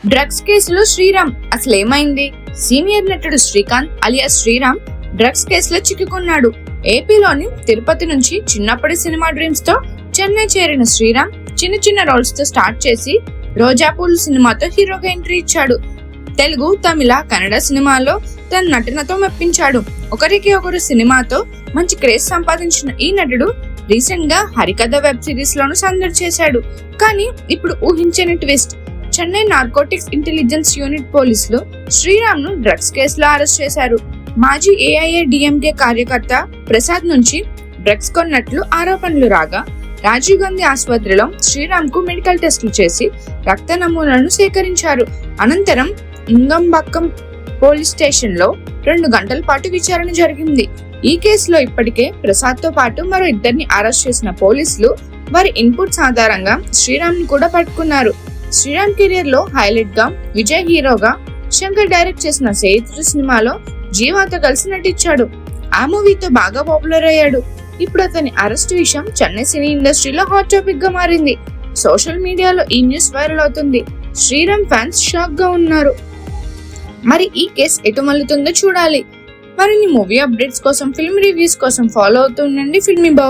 Drugs కేసులో Sriram అసలేమైంది? Senior నటుడు Srikanth alias Sriram drugs కేసులో చిక్కుకున్నాడు. ఏపీలోని తిరుపతి నుంచి చిన్నప్పటి సినిమా డ్రీమ్స్ తో చెన్నై చేరిన శ్రీరామ్ చిన్న చిన్న రోల్స్ తో స్టార్ట్ చేసి రోజాపూల్ సినిమాతో హీరోగా ఎంట్రీ ఇచ్చాడు. తెలుగు, తమిళ, కన్నడ సినిమాలో తన నటనతో మెప్పించాడు. ఒకరికి ఒకరు సినిమాతో మంచి క్రేజ్ సంపాదించిన ఈ నటుడు రీసెంట్ గా హరికథ వెబ్ సిరీస్ లోను సందడి చేశాడు. కానీ ఇప్పుడు ఊహించని twist. Chennai narcotics intelligence unit పోలీసులు శ్రీరామ్ ను డ్రగ్స్ కేసులో అరెస్ట్ చేశారు. మాజీ ఏఐఏడీఎంకే కార్యకర్త ప్రసాద్ నుంచి డ్రగ్స్ కొన్నట్లు ఆరోపణలు రాగా రాజీవ్ గాంధీ ఆసుపత్రిలో శ్రీరామ్ కు మెడికల్ టెస్టులు చేసి రక్త నమూనాలను సేకరించారు. అనంతరం ఇంగంబక్కం పోలీస్ స్టేషన్ లో 2 గంటల పాటు విచారణ జరిగింది. ఈ కేసులో ఇప్పటికే ప్రసాద్ తో పాటు మరో 2 అరెస్ట్ చేసిన పోలీసులు వారి ఇన్పుట్స్ ఆధారంగా శ్రీరామ్ ను కూడా పట్టుకున్నారు. శ్రీరామ్ కెరియర్ లో హైలైట్ గా విజయ్ హీరోగా, శంకర్ డైరెక్ట్ చేసిన సేతుడు సినిమాలో జీవాతో కలిసి నటించాడు. ఆ మూవీతో బాగా పాపులర్ అయ్యాడు. ఇప్పుడు అతని అరెస్ట్ విషయం చెన్నై సినీ ఇండస్ట్రీలో హాట్ టాపిక్ గా మారింది. సోషల్ మీడియాలో ఈ న్యూస్ వైరల్ అవుతుంది. శ్రీరామ్ ఫ్యాన్స్ షాక్ గా ఉన్నారు. మరి ఈ కేసు ఎటు మల్లుతుందో చూడాలి. మరిన్ని మూవీ అప్డేట్స్ కోసం, ఫిల్మ్ రివ్యూస్ కోసం ఫాలో అవుతుండండి ఫిల్మీ బౌల్.